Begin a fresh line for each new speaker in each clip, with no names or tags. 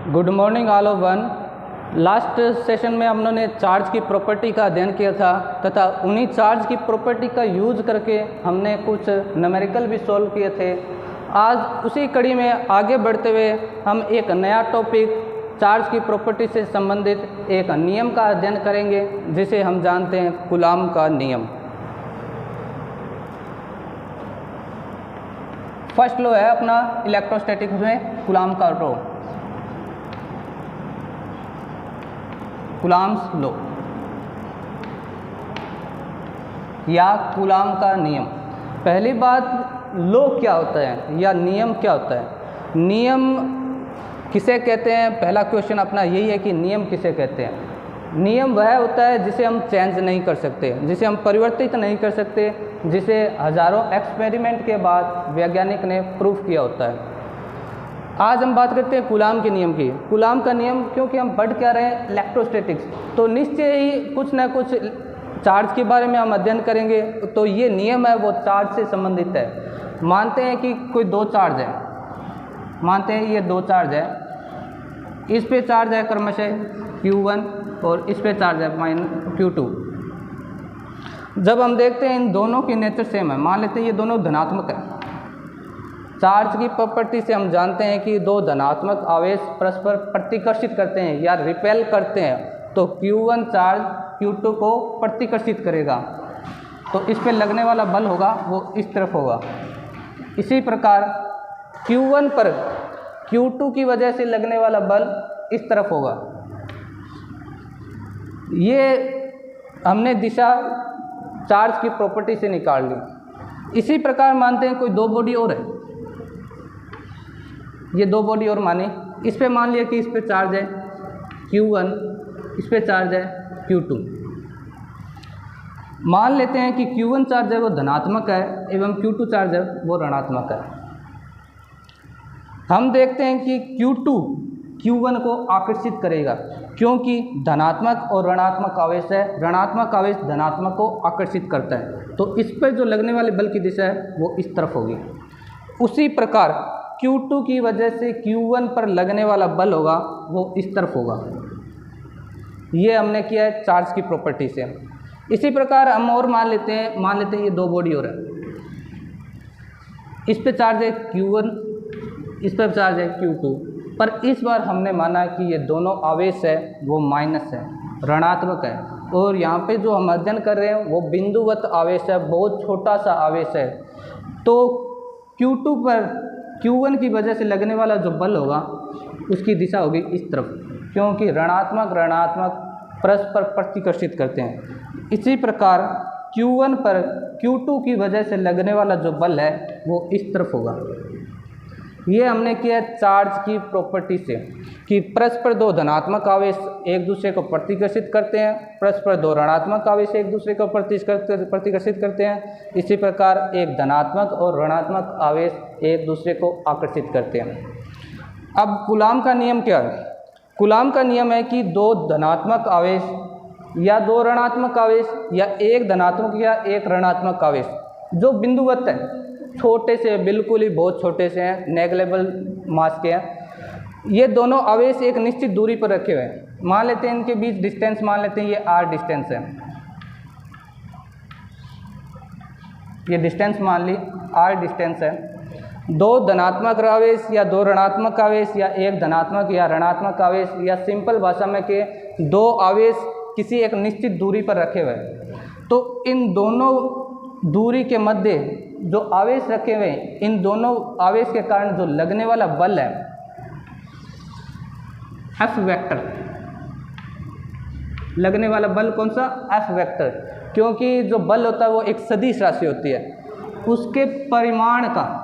Good morning all of one. Last session में हम लोगों ने चार्ज की प्रॉपर्टी का अध्ययन किया था तथा उन्हीं चार्ज की प्रॉपर्टी का यूज करके हमने कुछ न्यूमेरिकल भी सॉल्व किए थे। आज उसी कड़ी में आगे बढ़ते हुए हम एक नया टॉपिक चार्ज की प्रॉपर्टी से संबंधित एक नियम का अध्ययन करेंगे जिसे हम जानते हैं कूलाम का नियम। फर्स्ट लॉ है अपना इलेक्ट्रोस्टैटिक्स में कूलाम का लॉ, कूलाम्स लॉ या कूलाम का नियम। पहली बात, लॉ क्या होता है या नियम क्या होता है? नियम किसे कहते हैं? पहला क्वेश्चन अपना यही है कि नियम किसे कहते हैं। नियम वह होता है जिसे हम चेंज नहीं कर सकते, जिसे हम परिवर्तित नहीं कर सकते, जिसे हजारों एक्सपेरिमेंट के बाद वैज्ञानिक ने प्रूफ किया होता है। आज हम बात करते हैं कूलाम के नियम की। कूलाम का नियम, क्योंकि हम पढ़ क्या रहे हैं इलेक्ट्रोस्टैटिक्स, तो निश्चय ही कुछ ना कुछ चार्ज के बारे में हम अध्ययन करेंगे। तो ये नियम है वो चार्ज से संबंधित है। मानते हैं कि कोई दो चार्ज है, मानते हैं ये दो चार्ज है, इस पे चार्ज है क्रमशः Q1 और इस पे चार्ज है Q2। जब हम देखते हैं इन दोनों की नेचर सेम है, मान लेते हैं ये दोनों धनात्मक है। चार्ज की प्रॉपर्टी से हम जानते हैं कि दो धनात्मक आवेश परस्पर प्रतिकर्षित करते हैं या रिपेल करते हैं, तो Q1 चार्ज Q2 को प्रतिकर्षित करेगा, तो इस पे लगने वाला बल होगा वो इस तरफ होगा। इसी प्रकार Q1 पर Q2 की वजह से लगने वाला बल इस तरफ होगा। ये हमने दिशा चार्ज की प्रॉपर्टी से निकाल ली। इसी प्रकार मानते हैं कोई दो बॉडी और है, ये दो बॉडी और माने, इस पे मान लिया कि इस पे चार्ज है Q1, इस पे चार्ज है Q2। मान लेते हैं कि Q1 चार्ज है वो धनात्मक है एवं Q2 चार्ज है वो ऋणात्मक है। हम देखते हैं कि Q2 Q1 को आकर्षित करेगा क्योंकि धनात्मक और ऋणात्मक आवेश है, ऋणात्मक आवेश धनात्मक को आकर्षित करता है, तो इस पर जो लगने वाले बल की दिशा है वो इस तरफ होगी। उसी प्रकार Q2 की वजह से Q1 पर लगने वाला बल होगा वो इस तरफ होगा। ये हमने किया है चार्ज की प्रॉपर्टी से। इसी प्रकार हम और मान लेते हैं ये दो बॉडी और है, इस पे चार्ज है Q1, इस पर चार्ज है Q2, पर इस बार हमने माना कि ये दोनों आवेश है वो माइनस है, ऋणात्मक है, और यहाँ पे जो हम अध्ययन कर रहे हैं वो बिंदुवत आवेश है, बहुत छोटा सा आवेश है। तो Q2 पर Q1 की वजह से लगने वाला जो बल होगा उसकी दिशा होगी इस तरफ, क्योंकि ऋणात्मक परस्पर प्रतिकर्षित करते हैं। इसी प्रकार Q1 पर Q2 की वजह से लगने वाला जो बल है वो इस तरफ होगा। ये हमने किया चार्ज की प्रॉपर्टी से कि परस्पर दो धनात्मक आवेश एक दूसरे को प्रतिकर्षित करते हैं, परस्पर दो ऋणात्मक आवेश एक दूसरे को प्रतिकर्षित करते हैं। इसी प्रकार एक धनात्मक और ऋणात्मक आवेश एक दूसरे को आकर्षित करते हैं। अब कूलाम का नियम क्या है? कूलाम का नियम है कि दो धनात्मक आवेश या दो ऋणात्मक आवेश या एक धनात्मक या एक ऋणात्मक आवेश जो बिंदुवत है, छोटे से बिल्कुल ही बहुत छोटे से हैं, नेग्लेबल मास के हैं, ये दोनों आवेश एक निश्चित दूरी पर रखे हुए हैं। मान लेते हैं इनके बीच डिस्टेंस, मान लेते हैं ये r डिस्टेंस है, ये डिस्टेंस मान ली r डिस्टेंस है। दो धनात्मक आवेश या दो ऋणात्मक आवेश या एक धनात्मक या ऋणात्मक आवेश या सिंपल भाषा में के दो आवेश किसी एक निश्चित दूरी पर रखे हुए हैं, तो इन दोनों दूरी के मध्य जो आवेश रखे हुए हैं, इन दोनों आवेश के कारण जो लगने वाला बल है F वेक्टर, लगने वाला बल कौन सा? F वेक्टर, क्योंकि जो बल होता है वो एक सदिश राशि होती है, उसके परिमाण का,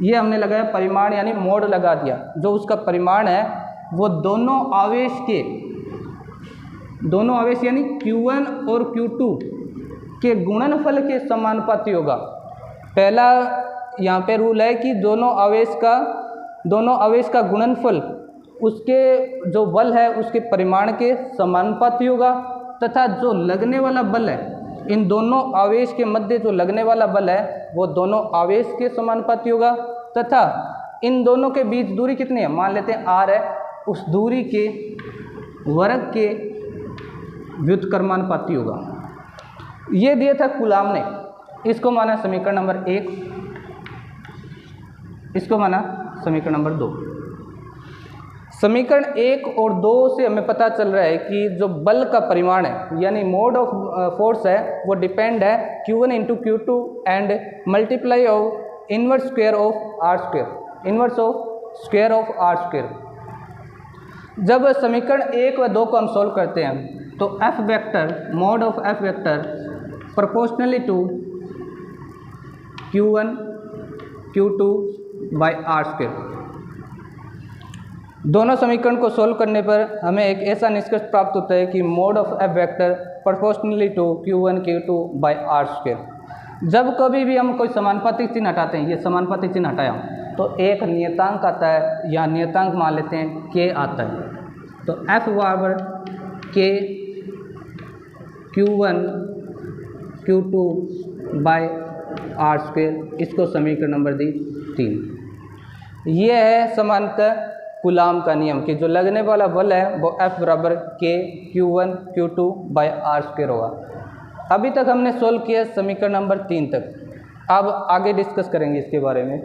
ये हमने लगाया परिमाण यानी मोड लगा दिया, जो उसका परिमाण है वो दोनों आवेश यानी Q1 और Q2 के गुणनफल के समानुपाती होगा। पहला यहाँ पे रूल है कि दोनों आवेश का गुणनफल उसके जो बल है उसके परिमाण के समानुपाती होगा, तथा जो लगने वाला बल है, इन दोनों आवेश के मध्य जो लगने वाला बल है वो दोनों आवेश के समानुपाती होगा, तथा इन दोनों के बीच दूरी कितनी है? मान लेते हैं r है, उस दूरी के वर्ग के व्युत्क्रमानुपाती होगा। ये दिया था कूलाम ने, इसको माना समीकरण नंबर 1, इसको माना समीकरण नंबर 2। समीकरण 1 और 2 से हमें पता चल रहा है कि जो बल का परिमाण है यानी मोड ऑफ फोर्स है वो डिपेंड है Q1 into Q2 and multiply of inverse square of R square, inverse of square of R square. जब समीकरण 1 व 2 को हम सोल्व करते हैं तो F vector, mod of F vector proportionally to Q1 Q2 by R square. दोनों समीकरण को सोल्व करने पर हमें एक ऐसा निष्कर्ष प्राप्त होता है कि mod of F vector proportionally to Q1 Q2 by R square. जब कभी भी हम कोई समानुपातिक चिन्ह हटाते हैं, ये समानुपातिक चिन्ह हटाया तो एक नियतांक आता है, या नियतांक मान लेते हैं K आता है। तो F बराबर K Q1 Q2 by R square, इसको समीकरण नंबर दी 3। ये है समांतर कूलाम का नियम कि जो लगने वाला बल है वो F बराबर K Q1 Q2 by R square होगा। अभी तक हमने सोल्व किया समीकरण नंबर 3 तक, अब आगे डिस्कस करेंगे इसके बारे में।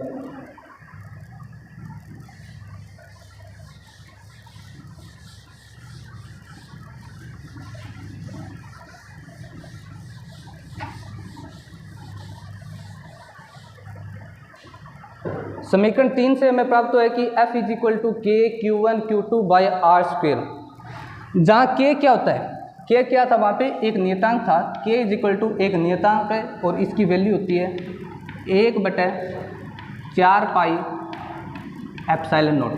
समीकरण 3 से हमें प्राप्त हुआ है कि F is equal to K Q1 Q2 by R square, जहाँ K क्या होता है, K क्या था वहाँ पे एक नियतांक था। K इज इक्वल टू एक नियतांक है और इसकी वैल्यू होती है 1/4 pi epsilon nought.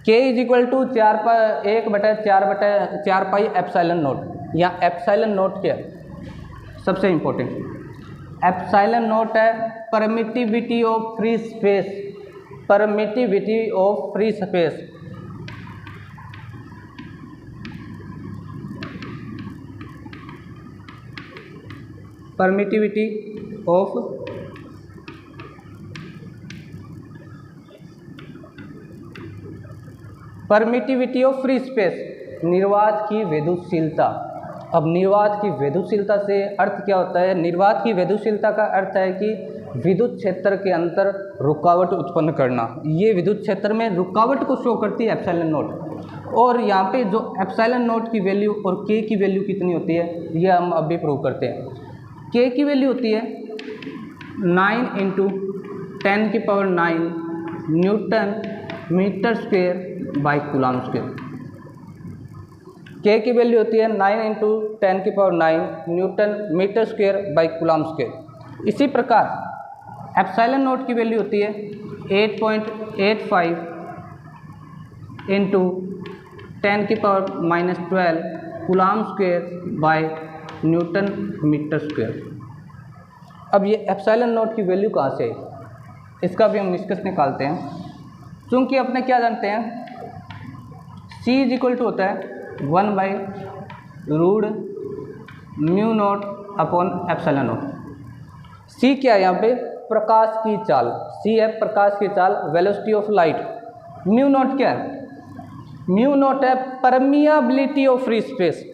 K is equal to 1/4 pi epsilon nought. यहाँ एप्सिलॉन नॉट क्या है, सबसे इम्पोर्टेंट एप्सिलॉन नॉट है permittivity of free space, permittivity of free space. Permittivity of free space, निर्वात की विद्युतशीलता। अब निर्वात की विद्युतशीलता से अर्थ क्या होता है, निर्वात की विद्युतशीलता का अर्थ है कि विद्युत क्षेत्र के अंदर रुकावट उत्पन्न करना। ये विद्युत क्षेत्र में रुकावट को शो करती है एप्सिलॉन नॉट। और यहाँ पे जो एप्सिलॉन नॉट की वैल्यू और K की वैल्यू कितनी होती है ये हम अभी प्रूव करते हैं। K की वैल्यू होती है 9 into 10⁹ newton metre square by coulomb square. K की वैल्यू होती है 9 into 10⁹ newton metre square by coulomb square. इसी प्रकार एप्सिलॉन नॉट की वैल्यू होती है 8.85 into 10⁻⁻12 coulomb square by newton metre square. अब ये एप्सिलॉन नॉट की वैल्यू कहाँ से है, इसका भी हम निष्कर्ष निकालते हैं। चूँकि अपने क्या जानते हैं, C इज इक्वल टू होता है 1/√μ0 अपॉन एप्सिलॉन नॉट। C क्या है यहाँ पे, प्रकाश की चाल। C है प्रकाश की चाल, velocity of light. Mu naught क्या है, म्यू नॉट है permeability of free space.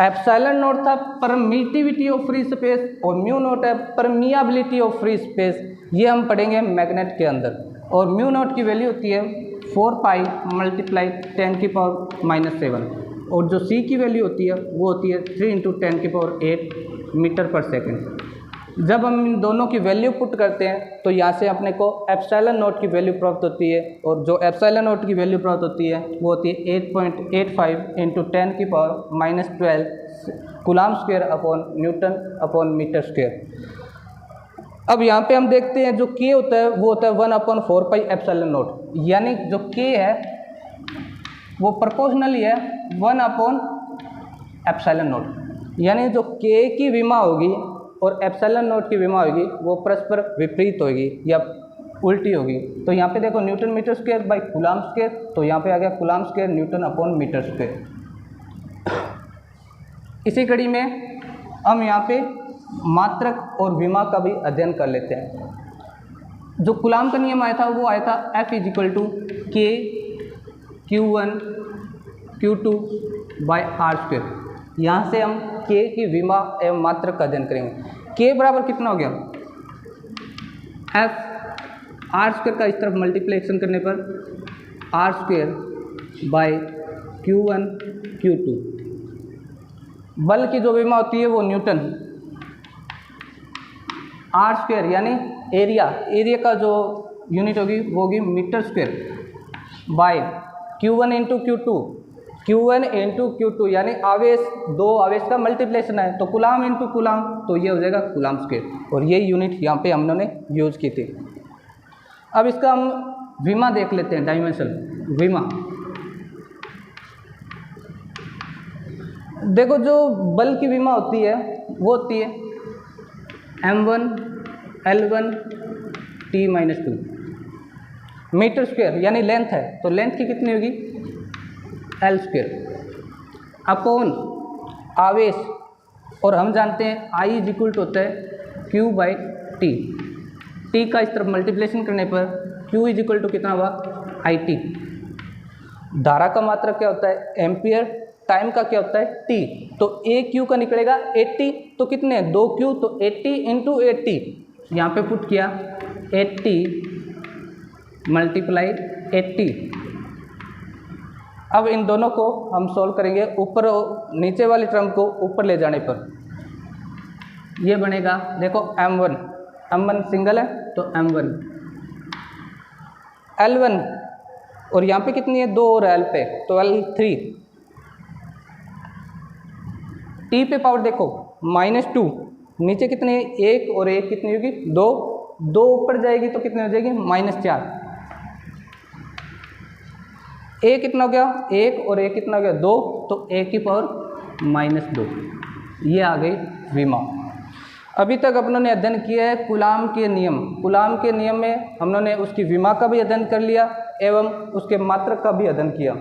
Epsilon not था परमिटिविटी ऑफ फ्री स्पेस और म्यू नॉट है परमियाबिलिटी ऑफ फ्री स्पेस। ये हम पढ़ेंगे मैग्नेट के अंदर। और म्यू नॉट की वैल्यू होती है 4 पाई मल्टीप्लाई 10⁻⁻7 और जो C की वैल्यू होती है वो होती है 3 इंटू 10⁸ मीटर पर सेकेंड। जब हम इन दोनों की वैल्यू पुट करते हैं तो यहाँ से अपने को एप्सिलॉन नॉट की वैल्यू प्राप्त होती है और जो एप्सिलॉन नॉट की वैल्यू प्राप्त होती है वो होती है 8.85 into 10⁻⁻12 coulomb square upon newton upon metre square. अब यहाँ पे हम देखते हैं जो K होता है वो होता है 1/4 पाई एप्सिलॉन नॉट, यानी जो K है वो प्रोपोर्शनली है 1 एप्सिलॉन नॉट। यानी जो K की विमा होगी और एप्सिलॉन नॉट की विमा होगी वो परस्पर विपरीत होगी या उल्टी होगी। तो यहाँ पे देखो newton metre square by coulomb square, तो यहाँ पे आ गया coulomb square newton upon metre square. इसी कड़ी में हम यहाँ पे मात्रक और विमा का भी अध्ययन कर लेते हैं। जो कूलाम का नियम आया था वो आया था F is equal to K Q1 Q2 by R square. यहाँ से हम K की विमा एवं मात्रक का अध्ययन करेंगे। K बराबर कितना हो गया, F आर स्क्वायर का इस तरफ मल्टीप्लिकेशन करने पर are square by Q1 Q2। बल की जो विमा होती है वो न्यूटन, आर स्क्वायर यानी एरिया का जो यूनिट होगी वो होगी metre square by Q1 into Q2 यानी आवेश, दो आवेश का मल्टीप्लिकेशन है तो कूलाम इंटू कूलाम, तो ये हो जाएगा कूलाम स्क्वायर। और ये यूनिट यहाँ पे हमने यूज की थी। अब इसका हम विमा देख लेते हैं, डायमेंशन विमा। देखो जो बल की विमा होती है वो होती है m1 L1 T-2 metre square यानी लेंथ है तो लेंथ की कितनी होगी L स्क्वायर अपॉन आवेश, और हम जानते हैं I इज इक्वल टू होता है Q बाई T। T का इस तरफ मल्टीप्लिकेशन करने पर Q इज इक्वल टू कितना हुआ IT। धारा का मात्रक क्या होता है एम्पियर, टाइम का क्या होता है T। तो AQ का निकलेगा 80, तो कितने 2Q, तो 80 इंटू 80 यहाँ पे पुट किया 80 मल्टीप्लाई 80। अब इन दोनों को हम सॉल्व करेंगे, ऊपर नीचे वाली टर्म को ऊपर ले जाने पर ये बनेगा, देखो m1 सिंगल है तो m1 L1 और यहाँ पे कितनी है 2 और L पे तो L3। T पे पावर देखो -2, नीचे कितने 1 और 1 कितनी होगी 2 ऊपर जाएगी तो कितनी हो जाएगी -4। A कितना हो गया 1 और A कितना हो गया 2, तो A की पावर -2। ये आ गई विमा। अभी तक अपनों ने अध्ययन किया है कूलाम के नियम। कूलाम के नियम में हमने उसकी विमा का भी अध्ययन कर लिया एवं उसके मात्रक का भी अध्ययन किया।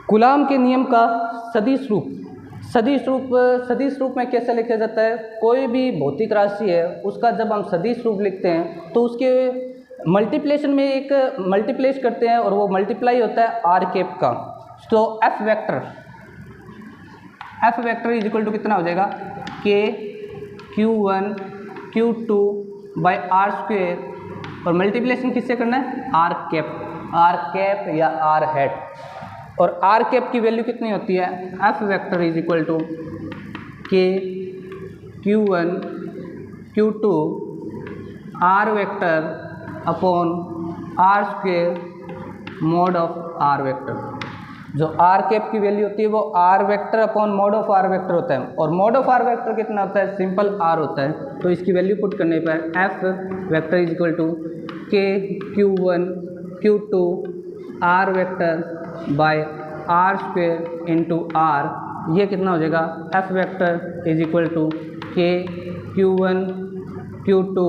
कूलाम के नियम का सदिश रूप में कैसे लिखा जाता है, कोई भी भौतिक राशि है उसका जब हम सदिश रूप लिखते हैं तो उसके मल्टीप्लिकेशन में एक मल्टीप्लेस करते हैं और वो मल्टीप्लाई होता है आर कैप का। तो F vector is equal to कितना हो जाएगा K Q1 Q2 by R square, और मल्टीप्लिकेशन किससे करना है आर कैप या आर हेड। और आर कैप की वैल्यू कितनी होती है F vector is equal to K Q1 Q2 R vector upon R square mod of R vector. जो आर कैप की वैल्यू होती है वो R vector upon mod of R vector होता है, और मॉड ऑफ आर वेक्टर कितना होता है सिंपल आर होता है। तो इसकी वैल्यू पुट करने पर F vector is equal to K Q1 Q2 R vector by R square into R, ये कितना हो जाएगा F vector is equal to K Q1 Q2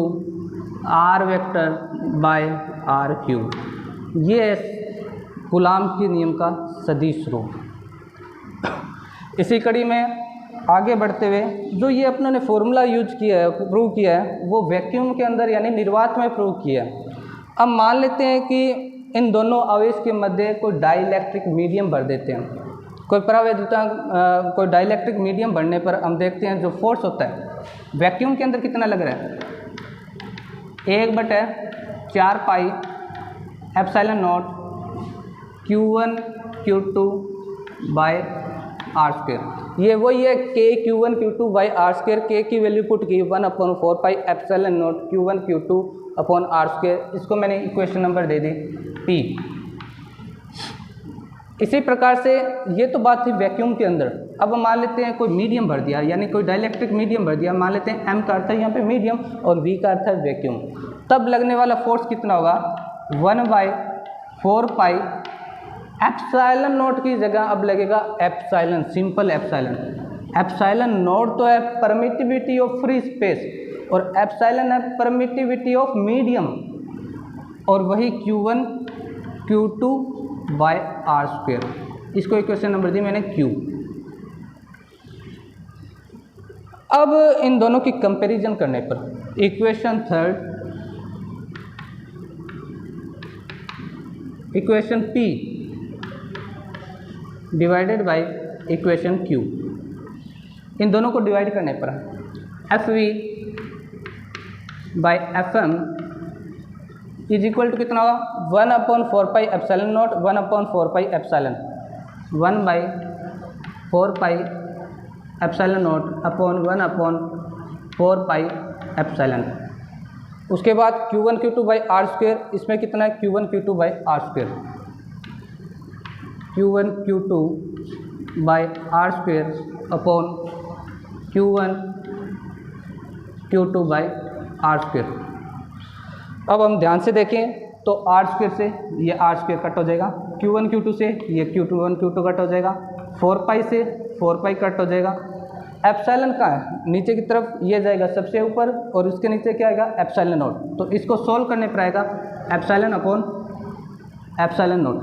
R vector by R cube. ये कूलाम के नियम का सदिश रूप। इसी कड़ी में आगे बढ़ते हुए जो ये अपनों ने फॉर्मूला यूज किया है, प्रूव किया है, वो वैक्यूम के अंदर यानी निर्वात में प्रूव किया है। अब मान लेते हैं कि इन दोनों आवेश के मध्य कोई डाइलेक्ट्रिक मीडियम भर देते हैं, कोई परावैद्युता कोई डाइलेक्ट्रिक मीडियम भरने पर हम देखते हैं जो फोर्स होता है वैक्यूम के अंदर कितना लग रहा है 1/4 pi epsilon nought Q1 Q2 by R square. ये वही है के Q1 Q2 by R square. के की वैल्यू पुट की 1/4 pi epsilon nought Q1 Q2 upon R square. इसको मैंने इक्वेशन नंबर दे दी P। इसी प्रकार से ये तो बात थी वैक्यूम के अंदर। अब मान लेते हैं कोई मीडियम भर दिया, यानी कोई डाइलेक्ट्रिक मीडियम भर दिया, मान लेते हैं M का अर्थ है यहाँ पे मीडियम और V का अर्थ है वैक्यूम। तब लगने वाला फोर्स कितना होगा 1/4 पाई एप्सिलॉन नॉट की जगह अब लगेगा epsilon, simple epsilon. Epsilon nought तो है परमिटिविटी ऑफ फ्री स्पेस और एप्सिलॉन है परमिटिविटी ऑफ मीडियम, और वही Q1 Q2 by R square. इसको इक्वेशन नंबर दी मैंने Q। अब इन दोनों की कंपैरिजन करने पर equation third, equation P divided by equation Q, इन दोनों को डिवाइड करने पर FV by FM is equal to कितना होगा 1/4 pi epsilon nought 1/4 pi epsilon 1/4 pi epsilon not upon 1/4 pi epsilon. उसके बाद Q1 Q2 by R square, इसमें कितना है Q1 Q2 by R square, Q1 Q2 by R square upon Q1 Q2 by R square. अब हम ध्यान से देखें तो आर स्क्वेयर से ये आर स्क्वेयर कट हो जाएगा, Q1 Q2 से ये Q1 Q2 कट हो जाएगा, 4 पाई से 4 पाई कट हो जाएगा। एप्सिलॉन का है नीचे की तरफ ये जाएगा सबसे ऊपर और इसके नीचे क्या आएगा एप्सिलॉन नॉट, तो इसको सोल्व करने पर आएगा एप्सिलॉन अपॉन एप्सिलॉन नॉट,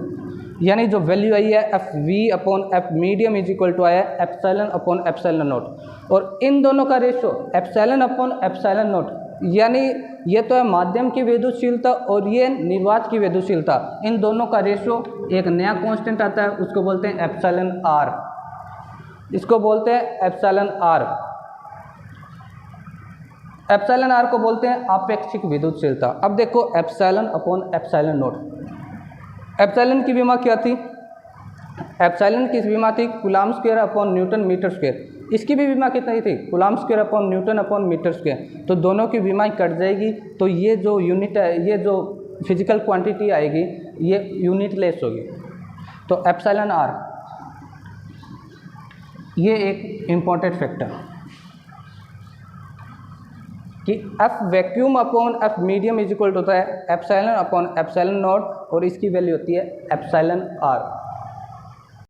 यानी जो वैल्यू आई है FV upon F medium is equal to आया एप्सिलॉन अपॉन एप्सिलॉन नॉट। और इन दोनों का ratio epsilon upon epsilon naught, यानी ये तो है माध्यम की वेदुशीलता और ये निर्वात की वेदुशीलता, इन दोनों का रेशो एक नया कांस्टेंट आता है, उसको बोलते हैं एप्सिलॉन R, इसको बोलते हैं एप्सिलॉन R। एप्सिलॉन R को बोलते हैं आपेक्षिक विद्युतशीलता। अब देखो epsilon upon epsilon naught, epsilon की विमा क्या थी, एप्सिलॉन की विमा थी coulomb square upon newton metre square, इसकी भी विमा कितनी थी coulomb square upon newton upon metre square, तो दोनों की विमा कट जाएगी, तो ये जो यूनिट है, ये जो फिजिकल क्वांटिटी आएगी ये यूनिट लेस होगी। तो एप्सिलॉन R ये एक इम्पॉर्टेंट फैक्टर कि F vacuum upon F medium is equal होता है एप्सिलॉन अपॉन एप्सिलॉन नॉट और इसकी वैल्यू होती है एप्सिलॉन R।